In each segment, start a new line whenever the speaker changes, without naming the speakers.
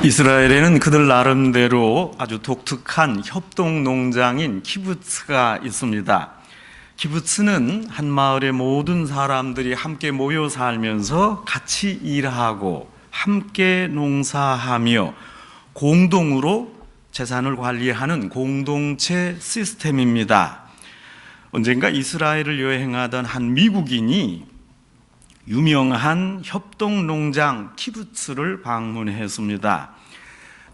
이스라엘에는 그들 나름대로 아주 독특한 협동농장인 키부츠가 있습니다. 키부츠는 한 마을의 모든 사람들이 함께 모여 살면서 같이 일하고 함께 농사하며 공동으로 재산을 관리하는 공동체 시스템입니다. 언젠가 이스라엘을 여행하던 한 미국인이 유명한 협동농장 키부츠를 방문했습니다.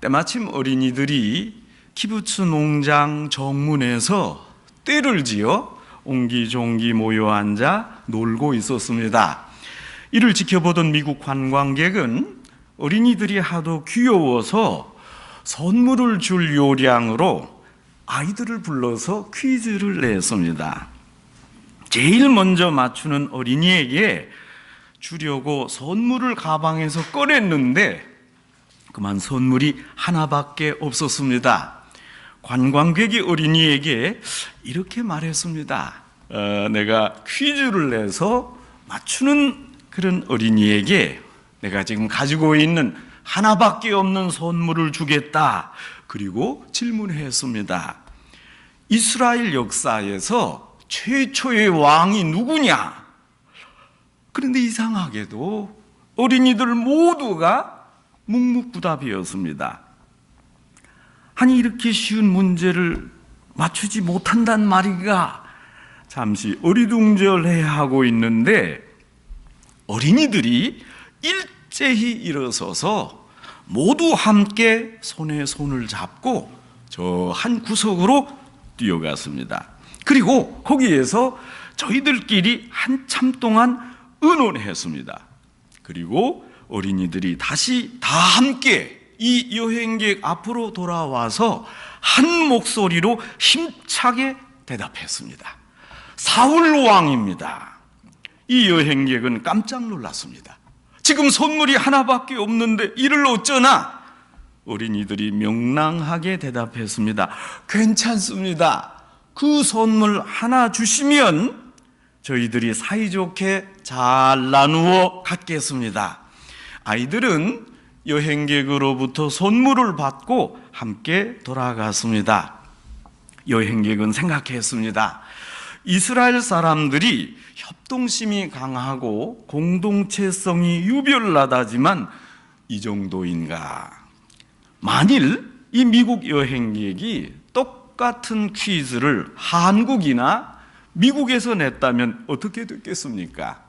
때마침 어린이들이 키부츠 농장 정문에서 떼를 지어 옹기종기 모여 앉아 놀고 있었습니다. 이를 지켜보던 미국 관광객은 어린이들이 하도 귀여워서 선물을 줄 요량으로 아이들을 불러서 퀴즈를 냈습니다. 제일 먼저 맞추는 어린이에게 주려고 선물을 가방에서 꺼냈는데 그만 선물이 하나밖에 없었습니다. 관광객이 어린이에게 이렇게 말했습니다. 내가 퀴즈를 내서 맞추는 그런 어린이에게 내가 지금 가지고 있는 하나밖에 없는 선물을 주겠다. 그리고 질문했습니다. 이스라엘 역사에서 최초의 왕이 누구냐? 그런데 이상하게도 어린이들 모두가 묵묵부답이었습니다. 아니, 이렇게 쉬운 문제를 맞추지 못한단 말인가? 잠시 어리둥절해 하고 있는데 어린이들이 일제히 일어서서 모두 함께 손에 손을 잡고 저 한 구석으로 뛰어갔습니다. 그리고 거기에서 저희들끼리 한참 동안 의논했습니다. 그리고 어린이들이 다시 다 함께 이 여행객 앞으로 돌아와서 한 목소리로 힘차게 대답했습니다. 사울 왕입니다. 이 여행객은 깜짝 놀랐습니다. 지금 선물이 하나밖에 없는데 이를 어쩌나? 어린이들이 명랑하게 대답했습니다. 괜찮습니다. 그 선물 하나 주시면 저희들이 사이좋게 잘 나누어 갖겠습니다. 아이들은 여행객으로부터 선물을 받고 함께 돌아갔습니다. 여행객은 생각했습니다. 이스라엘 사람들이 협동심이 강하고 공동체성이 유별나다지만 이 정도인가? 만일 이 미국 여행객이 똑같은 퀴즈를 한국이나 미국에서 냈다면 어떻게 됐겠습니까?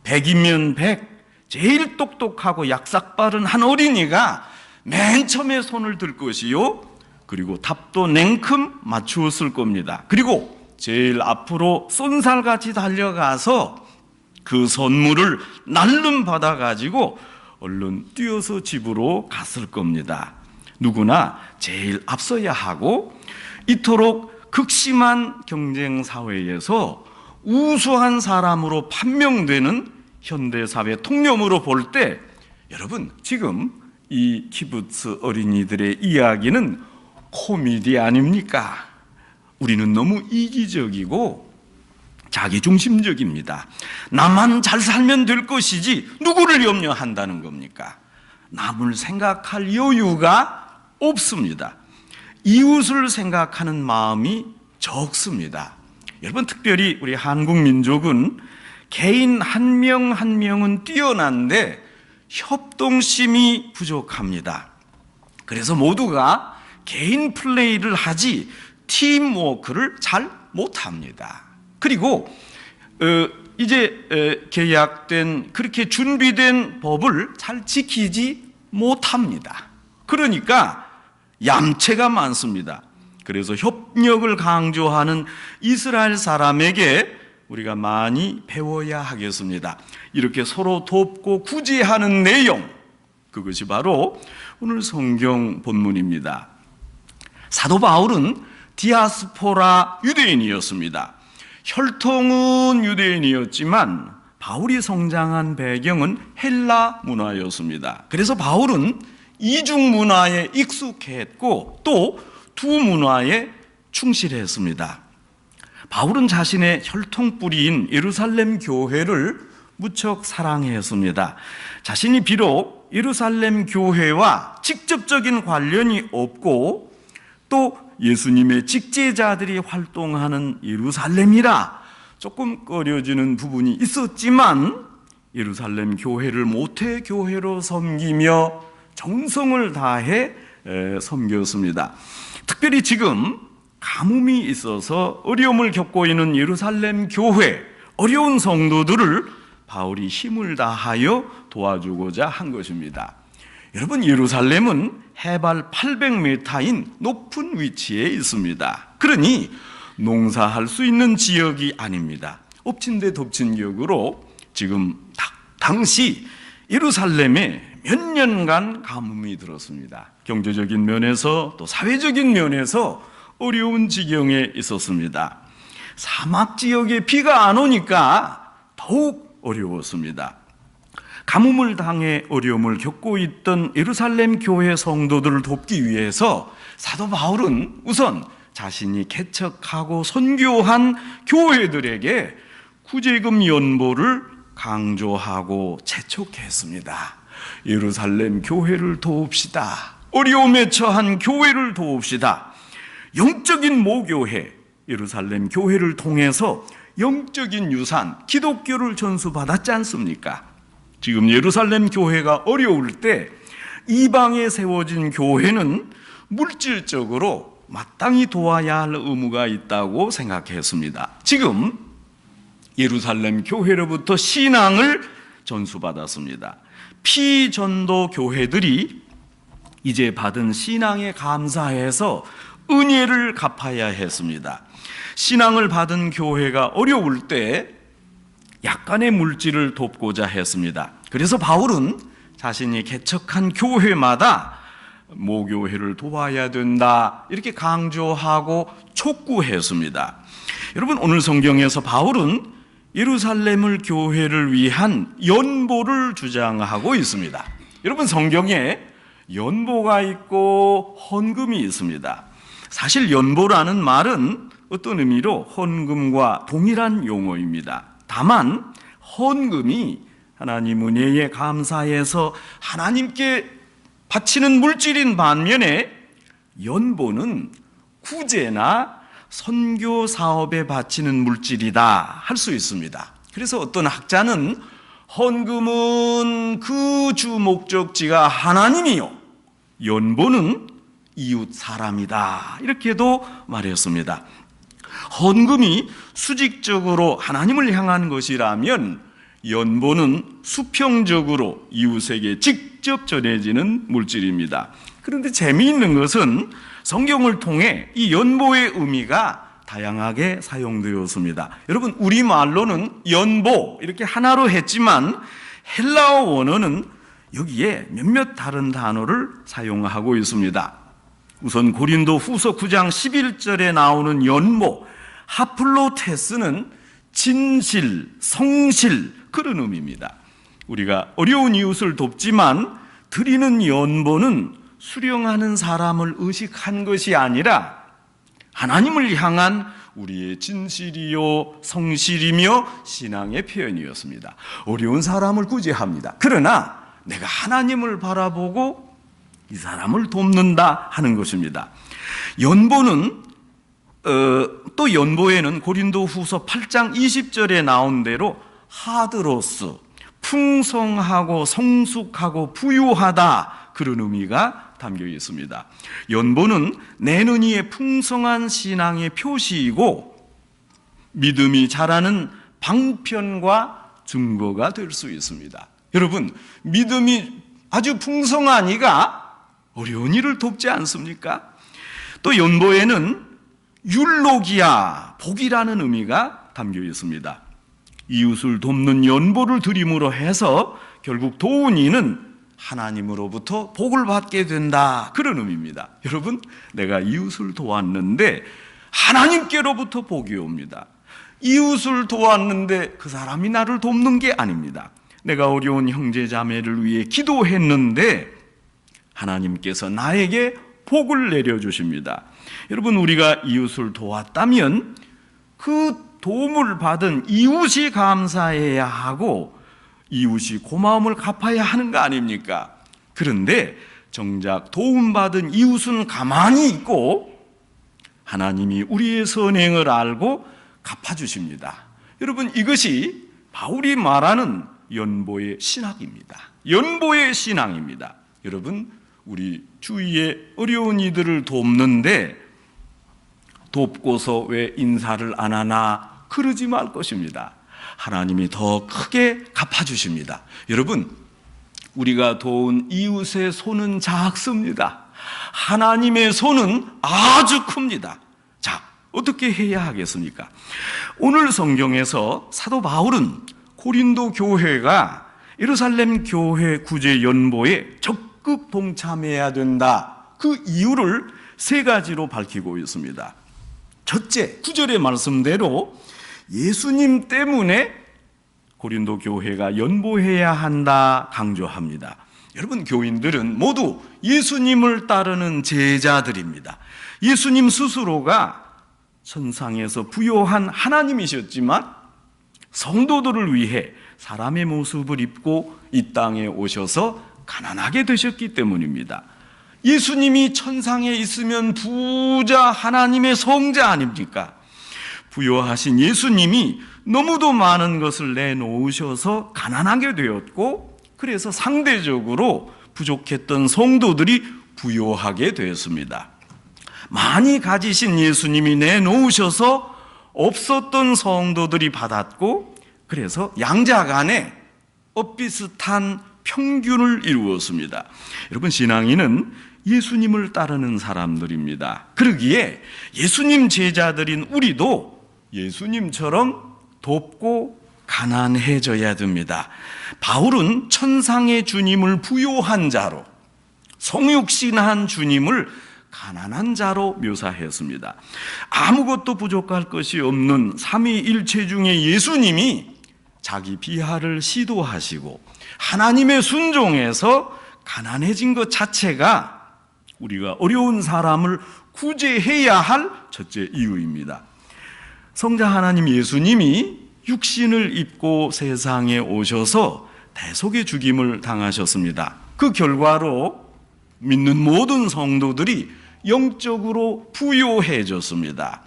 100이면 100, 제일 똑똑하고 약삭 빠른 한 어린이가 맨 처음에 손을 들 것이요, 그리고 답도 냉큼 맞추었을 겁니다. 그리고 제일 앞으로 쏜살같이 달려가서 그 선물을 날름 받아가지고 얼른 뛰어서 집으로 갔을 겁니다. 누구나 제일 앞서야 하고, 이토록 극심한 경쟁 사회에서 우수한 사람으로 판명되는 현대사회 통념으로 볼 때, 여러분, 지금 이 키부츠 어린이들의 이야기는 코미디 아닙니까? 우리는 너무 이기적이고 자기중심적입니다. 나만 잘 살면 될 것이지 누구를 염려한다는 겁니까? 남을 생각할 여유가 없습니다. 이웃을 생각하는 마음이 적습니다. 여러분, 특별히 우리 한국 민족은 개인 한 명 한 명은 뛰어난데 협동심이 부족합니다. 그래서 모두가 개인 플레이를 하지 팀워크를 잘 못합니다. 그리고 이제 계약된, 그렇게 준비된 법을 잘 지키지 못합니다. 그러니까 얌체가 많습니다. 그래서 협력을 강조하는 이스라엘 사람에게 우리가 많이 배워야 하겠습니다. 이렇게 서로 돕고 구제하는 내용, 그것이 바로 오늘 성경 본문입니다. 사도 바울은 디아스포라 유대인이었습니다. 혈통은 유대인이었지만 바울이 성장한 배경은 헬라 문화였습니다. 그래서 바울은 이중 문화에 익숙했고 또 두 문화에 충실했습니다. 바울은 자신의 혈통뿌리인 예루살렘 교회를 무척 사랑했습니다. 자신이 비록 예루살렘 교회와 직접적인 관련이 없고 또 예수님의 직제자들이 활동하는 예루살렘이라 조금 꺼려지는 부분이 있었지만 예루살렘 교회를 모태 교회로 섬기며 정성을 다해 섬겼습니다. 특별히 지금 가뭄이 있어서 어려움을 겪고 있는 예루살렘 교회, 어려운 성도들을 바울이 힘을 다하여 도와주고자 한 것입니다. 여러분, 예루살렘은 해발 800m인 높은 위치에 있습니다. 그러니 농사할 수 있는 지역이 아닙니다. 엎친 데 덮친 격으로 지금 당시 예루살렘에 몇 년간 가뭄이 들었습니다. 경제적인 면에서 또 사회적인 면에서 어려운 지경에 있었습니다. 사막 지역에 비가 안 오니까 더욱 어려웠습니다. 가뭄을 당해 어려움을 겪고 있던 예루살렘 교회 성도들을 돕기 위해서 사도 바울은 우선 자신이 개척하고 선교한 교회들에게 구제금 연보를 강조하고 재촉했습니다. 예루살렘 교회를 도웁시다. 어려움에 처한 교회를 도웁시다. 영적인 모교회, 예루살렘 교회를 통해서 영적인 유산, 기독교를 전수받았지 않습니까? 지금 예루살렘 교회가 어려울 때 이방에 세워진 교회는 물질적으로 마땅히 도와야 할 의무가 있다고 생각했습니다. 지금 예루살렘 교회로부터 신앙을 전수받았습니다. 피전도 교회들이 이제 받은 신앙에 감사해서 은혜를 갚아야 했습니다. 신앙을 받은 교회가 어려울 때 약간의 물질을 돕고자 했습니다. 그래서 바울은 자신이 개척한 교회마다 모교회를 도와야 된다 이렇게 강조하고 촉구했습니다. 여러분, 오늘 성경에서 바울은 예루살렘을 교회를 위한 연보를 주장하고 있습니다. 여러분, 성경에 연보가 있고 헌금이 있습니다. 사실 연보라는 말은 어떤 의미로 헌금과 동일한 용어입니다. 다만 헌금이 하나님 은혜에 감사해서 하나님께 바치는 물질인 반면에 연보는 구제나 선교 사업에 바치는 물질이다 할 수 있습니다. 그래서 어떤 학자는 헌금은 그 주 목적지가 하나님이요, 연보는 이웃 사람이다 이렇게도 말했습니다. 헌금이 수직적으로 하나님을 향한 것이라면 연보는 수평적으로 이웃에게 직접 전해지는 물질입니다. 그런데 재미있는 것은 성경을 통해 이 연보의 의미가 다양하게 사용되었습니다. 여러분, 우리말로는 연보 이렇게 하나로 했지만 헬라어 원어는 여기에 몇몇 다른 단어를 사용하고 있습니다. 우선 고린도 후서 9장 11절에 나오는 연보, 하플로테스는 진실, 성실 그런 의미입니다. 우리가 어려운 이웃을 돕지만 드리는 연보는 수령하는 사람을 의식한 것이 아니라 하나님을 향한 우리의 진실이요 성실이며 신앙의 표현이었습니다. 어려운 사람을 구제합니다. 그러나 내가 하나님을 바라보고 이 사람을 돕는다 하는 것입니다. 연보는 또 연보에는 고린도 후서 8장 20절에 나온 대로 하드로스, 풍성하고 성숙하고 부유하다 그런 의미가 담겨 있습니다. 연보는 내는 이의 풍성한 신앙의 표시이고 믿음이 자라는 방편과 증거가 될 수 있습니다. 여러분, 믿음이 아주 풍성한 이가 어려운 일을 돕지 않습니까? 또 연보에는 율로기아, 복이라는 의미가 담겨 있습니다. 이웃을 돕는 연보를 드림으로 해서 결국 도운 이는 하나님으로부터 복을 받게 된다 그런 의미입니다. 여러분, 내가 이웃을 도왔는데 하나님께로부터 복이 옵니다. 이웃을 도왔는데 그 사람이 나를 돕는 게 아닙니다. 내가 어려운 형제 자매를 위해 기도했는데 하나님께서 나에게 복을 내려주십니다. 여러분, 우리가 이웃을 도왔다면 그 도움을 받은 이웃이 감사해야 하고 이웃이 고마움을 갚아야 하는 거 아닙니까? 그런데 정작 도움받은 이웃은 가만히 있고 하나님이 우리의 선행을 알고 갚아주십니다. 여러분, 이것이 바울이 말하는 연보의 신학입니다. 연보의 신앙입니다. 여러분, 우리 주위에 어려운 이들을 돕는데 돕고서 왜 인사를 안 하나 그러지 말 것입니다. 하나님이 더 크게 갚아주십니다. 여러분, 우리가 도운 이웃의 손은 작습니다. 하나님의 손은 아주 큽니다. 자, 어떻게 해야 하겠습니까? 오늘 성경에서 사도 바울은 고린도 교회가 예루살렘 교회 구제 연보에 적극 동참해야 된다, 그 이유를 세 가지로 밝히고 있습니다. 첫째, 9절의 말씀대로 예수님 때문에 고린도 교회가 연보해야 한다 강조합니다. 여러분, 교인들은 모두 예수님을 따르는 제자들입니다. 예수님 스스로가 천상에서 부요한 하나님이셨지만 성도들을 위해 사람의 모습을 입고 이 땅에 오셔서 가난하게 되셨기 때문입니다. 예수님이 천상에 있으면 부자 하나님의 성자 아닙니까? 부요하신 예수님이 너무도 많은 것을 내놓으셔서 가난하게 되었고, 그래서 상대적으로 부족했던 성도들이 부요하게 되었습니다. 많이 가지신 예수님이 내놓으셔서 없었던 성도들이 받았고, 그래서 양자 간에 엇비슷한 평균을 이루었습니다. 여러분, 신앙인은 예수님을 따르는 사람들입니다. 그러기에 예수님 제자들인 우리도 예수님처럼 돕고 가난해져야 됩니다. 바울은 천상의 주님을 부요한 자로, 성육신한 주님을 가난한 자로 묘사했습니다. 아무것도 부족할 것이 없는 삼위일체 중에 예수님이 자기 비하를 시도하시고 하나님의 순종에서 가난해진 것 자체가 우리가 어려운 사람을 구제해야 할 첫째 이유입니다. 성자 하나님 예수님이 육신을 입고 세상에 오셔서 대속의 죽임을 당하셨습니다. 그 결과로 믿는 모든 성도들이 영적으로 부요해졌습니다.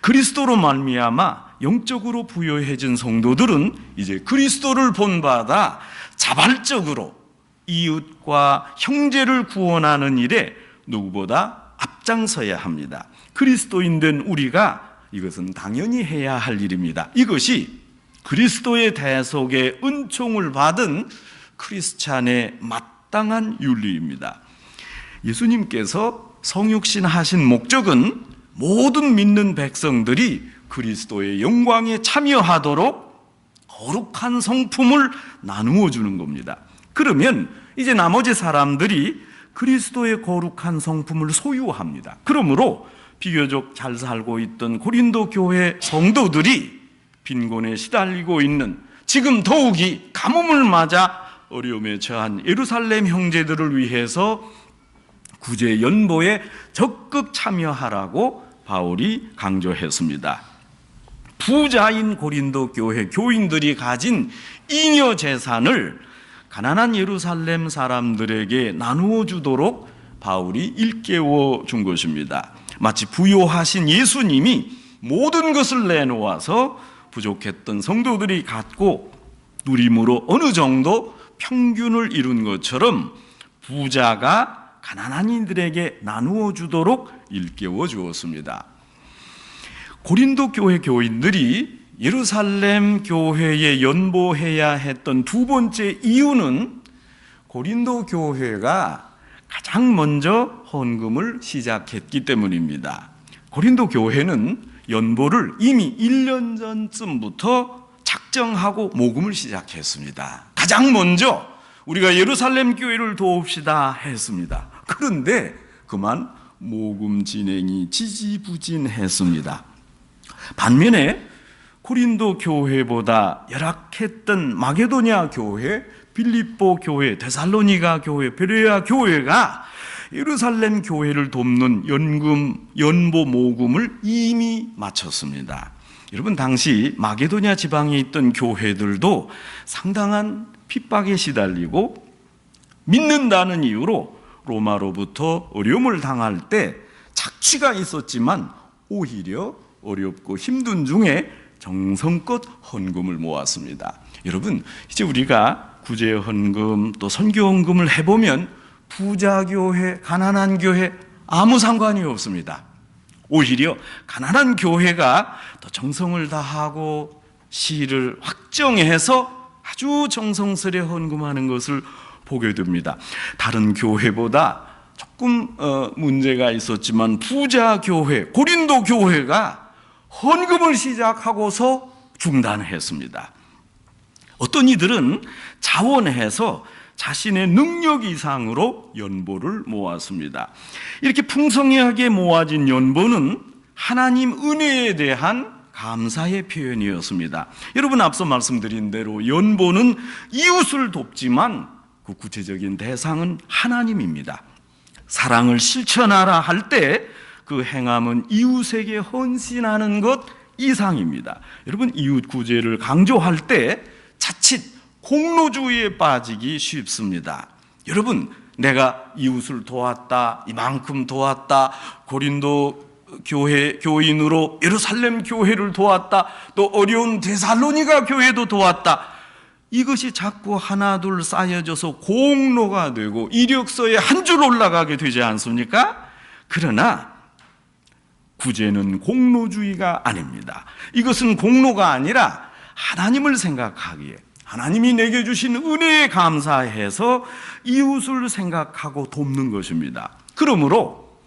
그리스도로 말미암아 영적으로 부요해진 성도들은 이제 그리스도를 본받아 자발적으로 이웃과 형제를 구원하는 일에 누구보다 앞장서야 합니다. 그리스도인 된 우리가 이것은 당연히 해야 할 일입니다. 이것이 그리스도의 대속의 은총을 받은 크리스찬의 마땅한 윤리입니다. 예수님께서 성육신 하신 목적은 모든 믿는 백성들이 그리스도의 영광에 참여하도록 거룩한 성품을 나누어 주는 겁니다. 그러면 이제 나머지 사람들이 그리스도의 거룩한 성품을 소유합니다. 그러므로 비교적 잘 살고 있던 고린도 교회 성도들이 빈곤에 시달리고 있는, 지금 더욱이 가뭄을 맞아 어려움에 처한 예루살렘 형제들을 위해서 구제 연보에 적극 참여하라고 바울이 강조했습니다. 부자인 고린도 교회 교인들이 가진 잉여 재산을 가난한 예루살렘 사람들에게 나누어 주도록 바울이 일깨워 준 것입니다. 마치 부요하신 예수님이 모든 것을 내놓아서 부족했던 성도들이 갖고 누림으로 어느 정도 평균을 이룬 것처럼 부자가 가난한 이들에게 나누어 주도록 일깨워 주었습니다. 고린도 교회 교인들이 예루살렘 교회에 연보해야 했던 두 번째 이유는 고린도 교회가 가장 먼저 헌금을 시작했기 때문입니다. 고린도 교회는 연보를 이미 1년 전쯤부터 작정하고 모금을 시작했습니다. 가장 먼저 우리가 예루살렘 교회를 도웁시다 했습니다. 그런데 그만 모금 진행이 지지부진했습니다. 반면에 고린도 교회보다 열악했던 마게도냐 교회, 빌립보 교회, 데살로니가 교회, 베레아 교회가 예루살렘 교회를 돕는 연보 모금을 이미 마쳤습니다. 여러분, 당시 마게도냐 지방에 있던 교회들도 상당한 핍박에 시달리고 믿는다는 이유로 로마로부터 어려움을 당할 때 착취가 있었지만 오히려 어렵고 힘든 중에 정성껏 헌금을 모았습니다. 여러분, 이제 우리가 구제 헌금 또 선교 헌금을 해보면 부자 교회, 가난한 교회 아무 상관이 없습니다. 오히려 가난한 교회가 더 정성을 다하고 시를 확정해서 아주 정성스레 헌금하는 것을 보게 됩니다. 다른 교회보다 조금 문제가 있었지만 부자 교회, 고린도 교회가 헌금을 시작하고서 중단했습니다. 어떤 이들은 자원해서 자신의 능력 이상으로 연보를 모았습니다. 이렇게 풍성하게 모아진 연보는 하나님 은혜에 대한 감사의 표현이었습니다. 여러분, 앞서 말씀드린 대로 연보는 이웃을 돕지만 그 구체적인 대상은 하나님입니다. 사랑을 실천하라 할 때 그 행함은 이웃에게 헌신하는 것 이상입니다. 여러분, 이웃 구제를 강조할 때 자칫 공로주의에 빠지기 쉽습니다. 여러분, 내가 이웃을 도왔다, 이만큼 도왔다, 고린도 교인으로 예루살렘 교회를 도왔다, 또 어려운 데살로니가 교회도 도왔다, 이것이 자꾸 하나둘 쌓여져서 공로가 되고 이력서에 한 줄 올라가게 되지 않습니까? 그러나 구제는 공로주의가 아닙니다. 이것은 공로가 아니라 하나님을 생각하기에, 하나님이 내게 주신 은혜에 감사해서 이웃을 생각하고 돕는 것입니다. 그러므로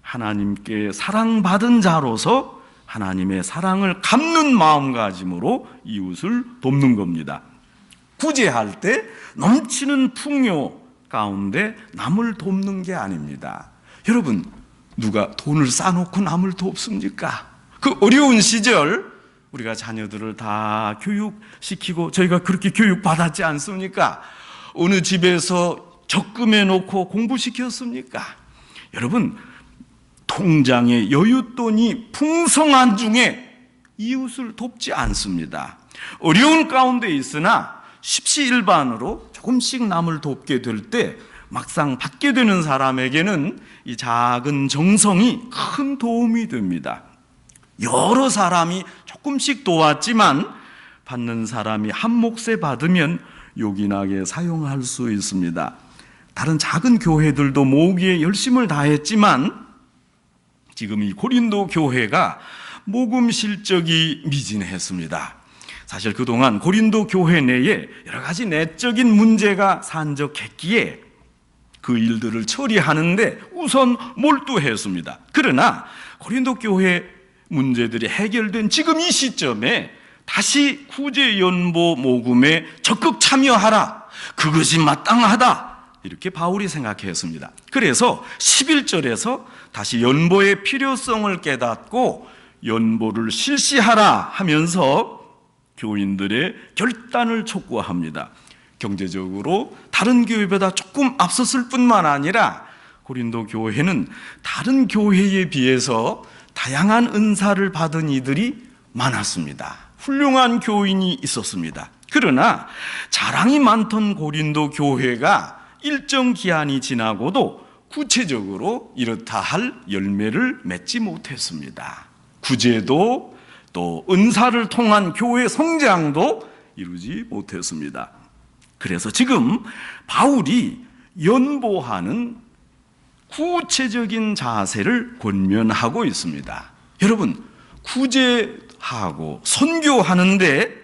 하나님께 사랑받은 자로서 하나님의 사랑을 갚는 마음가짐으로 이웃을 돕는 겁니다. 구제할 때 넘치는 풍요 가운데 남을 돕는 게 아닙니다. 여러분, 누가 돈을 쌓아놓고 남을 돕습니까? 그 어려운 시절 우리가 자녀들을 다 교육시키고 저희가 그렇게 교육받았지 않습니까? 어느 집에서 적금해 놓고 공부시켰습니까? 여러분, 통장에 여윳돈이 풍성한 중에 이웃을 돕지 않습니다. 어려운 가운데 있으나 십시일반으로 조금씩 남을 돕게 될 때 막상 받게 되는 사람에게는 이 작은 정성이 큰 도움이 됩니다. 여러 사람이 조금씩 도왔지만 받는 사람이 한 몫에 받으면 요긴하게 사용할 수 있습니다. 다른 작은 교회들도 모으기에 열심을 다했지만 지금 이 고린도 교회가 모금 실적이 미진했습니다. 사실 그동안 고린도 교회 내에 여러 가지 내적인 문제가 산적했기에 그 일들을 처리하는데 우선 몰두했습니다. 그러나 고린도 교회 문제들이 해결된 지금 이 시점에 다시 구제연보 모금에 적극 참여하라, 그것이 마땅하다, 이렇게 바울이 생각했습니다. 그래서 11절에서 다시 연보의 필요성을 깨닫고 연보를 실시하라 하면서 교인들의 결단을 촉구합니다. 경제적으로 다른 교회보다 조금 앞섰을 뿐만 아니라 고린도 교회는 다른 교회에 비해서 다양한 은사를 받은 이들이 많았습니다. 훌륭한 교인이 있었습니다. 그러나 자랑이 많던 고린도 교회가 일정 기한이 지나고도 구체적으로 이렇다 할 열매를 맺지 못했습니다. 구제도 또 은사를 통한 교회 성장도 이루지 못했습니다. 그래서 지금 바울이 연보하는 구체적인 자세를 권면하고 있습니다. 여러분, 구제하고 선교하는데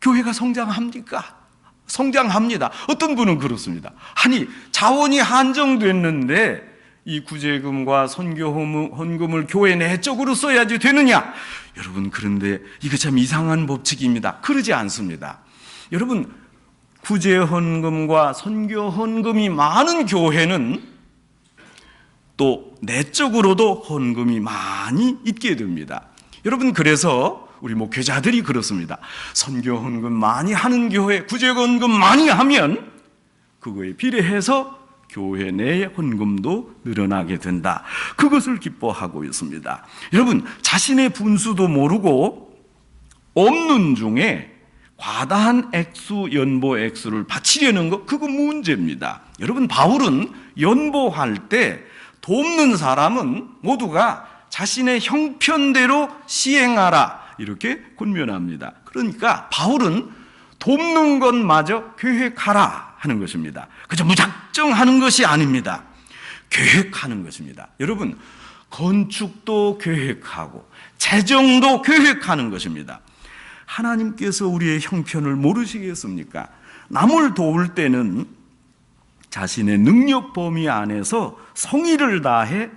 교회가 성장합니까? 성장합니다. 어떤 분은 그렇습니다. 아니, 자원이 한정됐는데 이 구제금과 선교 헌금을 교회 내적으로 써야지 되느냐? 여러분, 그런데 이거 참 이상한 법칙입니다. 그러지 않습니다. 여러분, 구제 헌금과 선교 헌금이 많은 교회는 또 내적으로도 헌금이 많이 있게 됩니다. 여러분, 그래서 우리 목회자들이 그렇습니다. 선교 헌금 많이 하는 교회, 구제 헌금 많이 하면 그거에 비례해서 교회 내의 헌금도 늘어나게 된다. 그것을 기뻐하고 있습니다. 여러분, 자신의 분수도 모르고 없는 중에 과다한 액수, 연보 액수를 바치려는 거, 그거 문제입니다. 여러분, 바울은 연보할 때 돕는 사람은 모두가 자신의 형편대로 시행하라, 이렇게 권면합니다. 그러니까 바울은 돕는 것마저 계획하라 하는 것입니다. 그저 무작정 하는 것이 아닙니다. 계획하는 것입니다. 여러분, 건축도 계획하고 재정도 계획하는 것입니다. 하나님께서 우리의 형편을 모르시겠습니까? 남을 도울 때는 자신의 능력 범위 안에서 성의를 다해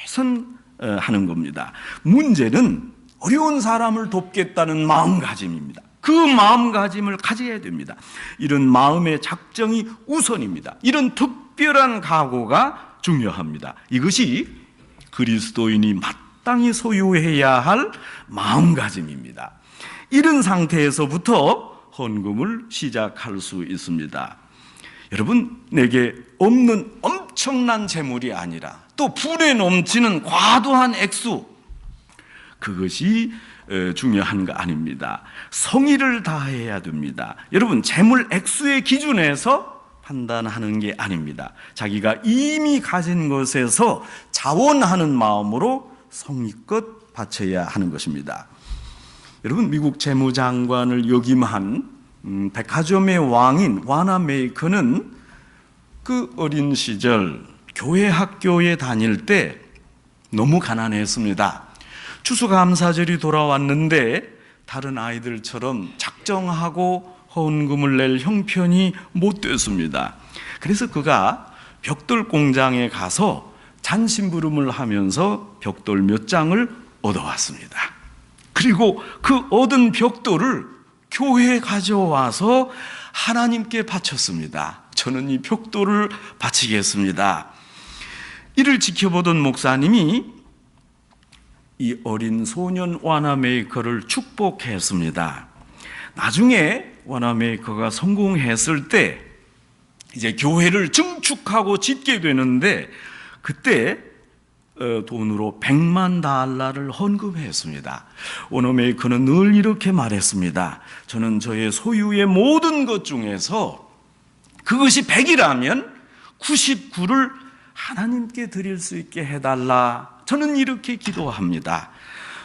최선하는 겁니다. 문제는 어려운 사람을 돕겠다는 마음가짐입니다. 그 마음가짐을 가져야 됩니다. 이런 마음의 작정이 우선입니다. 이런 특별한 각오가 중요합니다. 이것이 그리스도인이 마땅히 소유해야 할 마음가짐입니다. 이런 상태에서부터 헌금을 시작할 수 있습니다. 여러분, 내게 없는 엄청난 재물이 아니라 또 불에 넘치는 과도한 액수, 그것이 중요한 거 아닙니다. 성의를 다해야 됩니다. 여러분, 재물 액수의 기준에서 판단하는 게 아닙니다. 자기가 이미 가진 것에서 자원하는 마음으로 성의껏 바쳐야 하는 것입니다. 여러분, 미국 재무장관을 역임한 백화점의 왕인 와나메이커는 그 어린 시절 교회 학교에 다닐 때 너무 가난했습니다. 추수감사절이 돌아왔는데 다른 아이들처럼 작정하고 헌금을 낼 형편이 못 됐습니다. 그래서 그가 벽돌 공장에 가서 잔심부름을 하면서 벽돌 몇 장을 얻어왔습니다. 그리고 그 얻은 벽돌을 교회에 가져와서 하나님께 바쳤습니다. 저는 이 벽돌을 바치겠습니다. 이를 지켜보던 목사님이 이 어린 소년 와나메이커를 축복했습니다. 나중에 와나메이커가 성공했을 때 이제 교회를 증축하고 짓게 되는데 그때 돈으로 $100만 헌금했습니다. 와나메이커는 늘 이렇게 말했습니다. 저는 저의 소유의 모든 것 중에서 그것이 100이라면 99를 하나님께 드릴 수 있게 해달라. 저는 이렇게 기도합니다.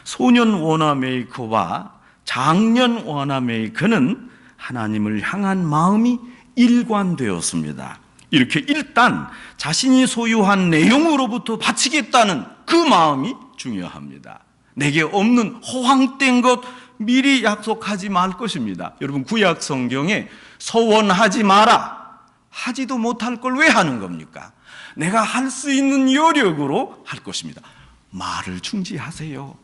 소년 와나메이커와 장년 와나메이커는 하나님을 향한 마음이 일관되었습니다. 이렇게 일단 자신이 소유한 내용으로부터 바치겠다는 그 마음이 중요합니다. 내게 없는 허황된 것 미리 약속하지 말 것입니다. 여러분, 구약 성경에 서원하지 마라, 하지도 못할 걸 왜 하는 겁니까? 내가 할 수 있는 여력으로 할 것입니다. 말을 충지하세요.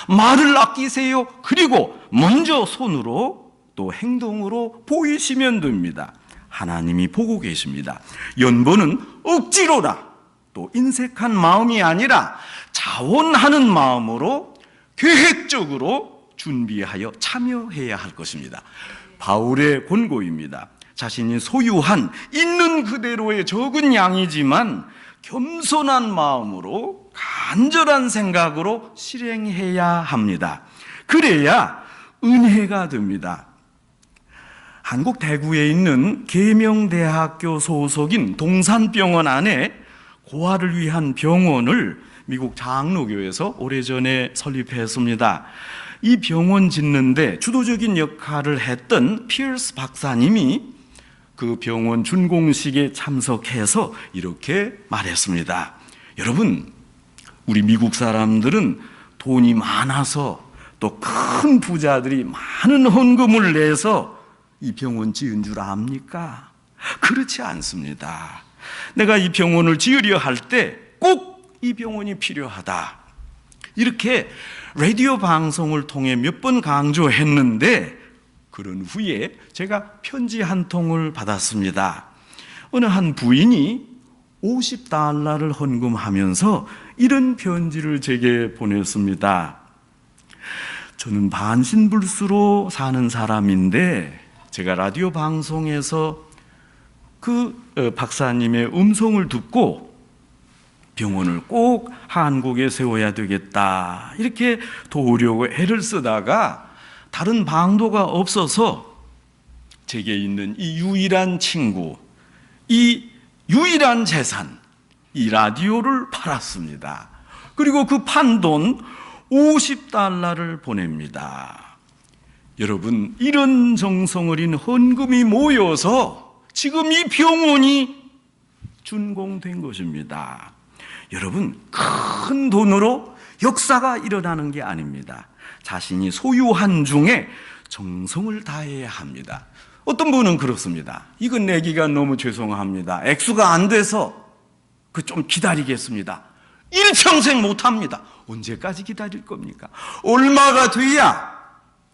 말을 아끼세요. 그리고 먼저 손으로 또 행동으로 보이시면 됩니다. 하나님이 보고 계십니다. 연보는 억지로라, 또 인색한 마음이 아니라 자원하는 마음으로 계획적으로 준비하여 참여해야 할 것입니다. 바울의 권고입니다. 자신이 소유한 있는 그대로의 적은 양이지만 겸손한 마음으로 간절한 생각으로 실행해야 합니다. 그래야 은혜가 됩니다. 한국 대구에 있는 계명대학교 소속인 동산병원 안에 고아를 위한 병원을 미국 장로교에서 오래전에 설립했습니다. 이 병원 짓는데 주도적인 역할을 했던 피어스 박사님이 그 병원 준공식에 참석해서 이렇게 말했습니다. 여러분, 우리 미국 사람들은 돈이 많아서 또 큰 부자들이 많은 헌금을 내서 이 병원 지은 줄 압니까? 그렇지 않습니다. 내가 이 병원을 지으려 할 때 꼭 이 병원이 필요하다, 이렇게 라디오 방송을 통해 몇 번 강조했는데 그런 후에 제가 편지 한 통을 받았습니다. 어느 한 부인이 $50를 헌금하면서 이런 편지를 제게 보냈습니다. 저는 반신불수로 사는 사람인데 제가 라디오 방송에서 그 박사님의 음성을 듣고 병원을 꼭 한국에 세워야 되겠다, 이렇게 도우려고 애를 쓰다가 다른 방도가 없어서 제게 있는 이 유일한 친구, 이 유일한 재산, 이 라디오를 팔았습니다. 그리고 그 판돈 $50를 보냅니다. 여러분, 이런 정성 어린 헌금이 모여서 지금 이 병원이 준공된 것입니다. 여러분, 큰 돈으로 역사가 일어나는 게 아닙니다. 자신이 소유한 중에 정성을 다해야 합니다. 어떤 분은 그렇습니다. 이건 내기가 너무 죄송합니다. 액수가 안 돼서 좀 기다리겠습니다. 일평생 못합니다. 언제까지 기다릴 겁니까? 얼마가 돼야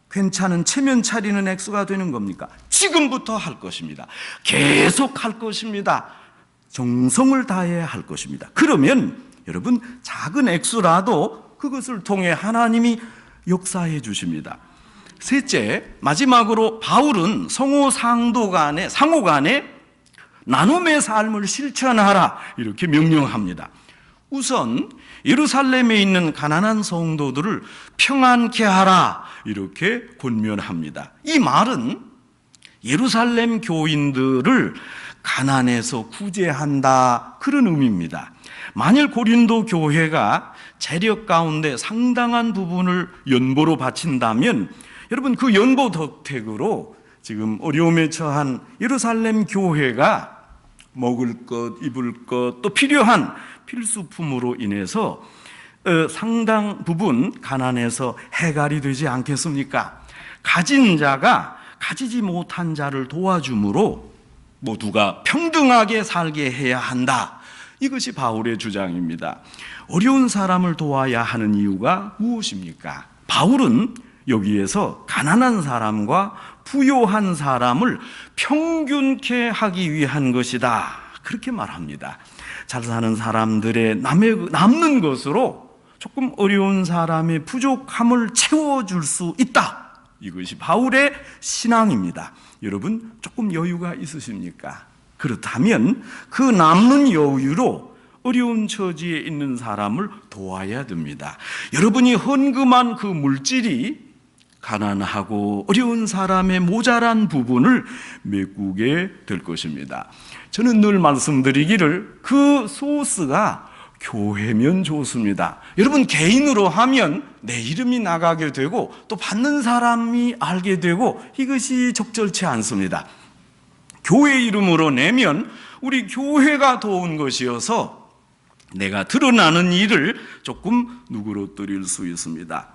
괜찮은 체면 차리는 액수가 되는 겁니까? 지금부터 할 것입니다. 계속 할 것입니다. 정성을 다해야 할 것입니다. 그러면 여러분, 작은 액수라도 그것을 통해 하나님이 역사해 주십니다. 셋째, 마지막으로 바울은 상호 간에 나눔의 삶을 실천하라 이렇게 명령합니다. 우선 예루살렘에 있는 가난한 성도들을 평안케 하라 이렇게 권면합니다. 이 말은 예루살렘 교인들을 가난에서 구제한다 그런 의미입니다. 만일 고린도 교회가 재력 가운데 상당한 부분을 연보로 바친다면 여러분, 그 연보 덕택으로 지금 어려움에 처한 예루살렘 교회가 먹을 것, 입을 것, 또 필요한 필수품으로 인해서 상당 부분 가난에서 해갈이 되지 않겠습니까? 가진 자가 가지지 못한 자를 도와줌으로 모두가 평등하게 살게 해야 한다. 이것이 바울의 주장입니다. 어려운 사람을 도와야 하는 이유가 무엇입니까? 바울은 여기에서 가난한 사람과 부요한 사람을 평균케 하기 위한 것이다 그렇게 말합니다. 잘 사는 사람들의 남는 것으로 조금 어려운 사람의 부족함을 채워줄 수 있다. 이것이 바울의 신앙입니다. 여러분, 조금 여유가 있으십니까? 그렇다면 그 남는 여유로 어려운 처지에 있는 사람을 도와야 됩니다. 여러분이 헌금한 그 물질이 가난하고 어려운 사람의 모자란 부분을 메꾸게 될 것입니다. 저는 늘 말씀드리기를 그 소스가 교회면 좋습니다. 여러분, 개인으로 하면 내 이름이 나가게 되고 또 받는 사람이 알게 되고 이것이 적절치 않습니다. 교회 이름으로 내면 우리 교회가 도운 것이어서 내가 드러나는 일을 조금 누그러뜨릴 수 있습니다.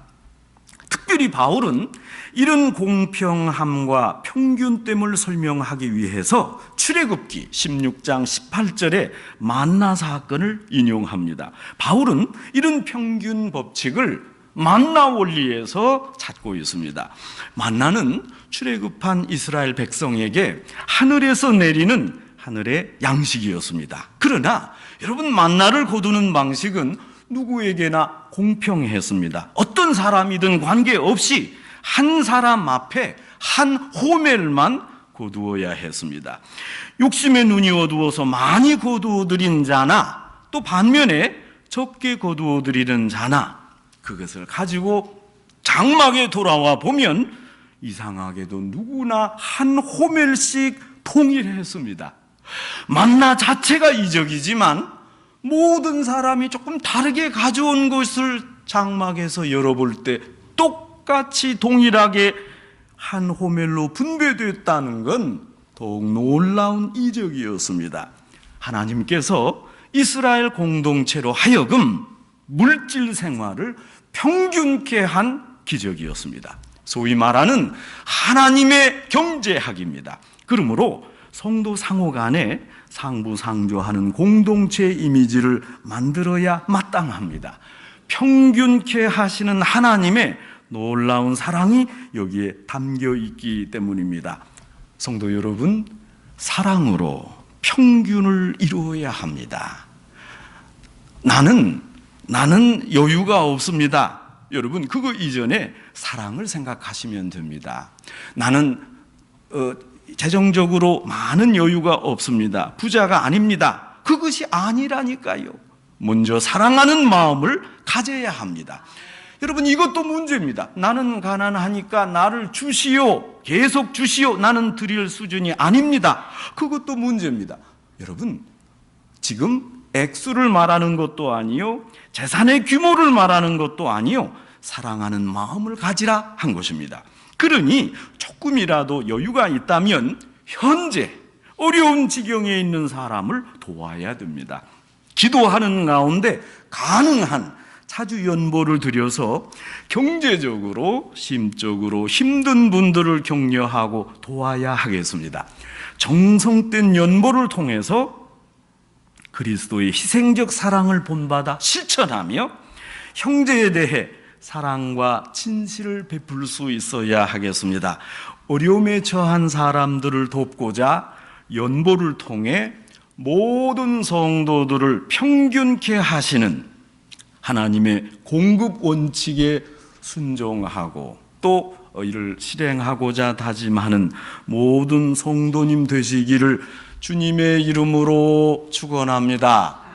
특별히 바울은 이런 공평함과 평균됨을 설명하기 위해서 출애굽기 16장 18절에 만나 사건을 인용합니다. 바울은 이런 평균 법칙을 만나 원리에서 찾고 있습니다. 만나는 출애굽한 이스라엘 백성에게 하늘에서 내리는 하늘의 양식이었습니다. 그러나 여러분, 만나를 거두는 방식은 누구에게나 공평했습니다. 어떤 사람이든 관계없이 한 사람 앞에 한 호멜만 거두어야 했습니다. 욕심의 눈이 어두워서 많이 거두어들인 자나 또 반면에 적게 거두어들이는 자나 그것을 가지고 장막에 돌아와 보면 이상하게도 누구나 한 호멜씩 통일했습니다. 만나 자체가 이적이지만 모든 사람이 조금 다르게 가져온 것을 장막에서 열어볼 때 똑같이 동일하게 한 호멜로 분배됐다는 건 더욱 놀라운 이적이었습니다. 하나님께서 이스라엘 공동체로 하여금 물질 생활을 평균케 한 기적이었습니다. 소위 말하는 하나님의 경제학입니다. 그러므로 성도 상호 간에 상부상조하는 공동체 이미지를 만들어야 마땅합니다. 평균케 하시는 하나님의 놀라운 사랑이 여기에 담겨 있기 때문입니다. 성도 여러분, 사랑으로 평균을 이루어야 합니다. 나는 여유가 없습니다. 여러분, 그거 이전에 사랑을 생각하시면 됩니다. 나는 재정적으로 많은 여유가 없습니다. 부자가 아닙니다. 그것이 아니라니까요. 먼저 사랑하는 마음을 가져야 합니다. 여러분, 이것도 문제입니다. 나는 가난하니까 나를 주시오, 계속 주시오, 나는 드릴 수준이 아닙니다. 그것도 문제입니다. 여러분, 지금 액수를 말하는 것도 아니요, 재산의 규모를 말하는 것도 아니요, 사랑하는 마음을 가지라 한 것입니다. 그러니 조금이라도 여유가 있다면 현재 어려운 지경에 있는 사람을 도와야 됩니다. 기도하는 가운데 가능한 자주 연보를 드려서 경제적으로, 심적으로 힘든 분들을 격려하고 도와야 하겠습니다. 정성된 연보를 통해서 그리스도의 희생적 사랑을 본받아 실천하며 형제에 대해 사랑과 진실을 베풀 수 있어야 하겠습니다. 어려움에 처한 사람들을 돕고자 연보를 통해 모든 성도들을 평균케 하시는 하나님의 공급 원칙에 순종하고 또 이를 실행하고자 다짐하는 모든 성도님 되시기를 주님의 이름으로 축원합니다.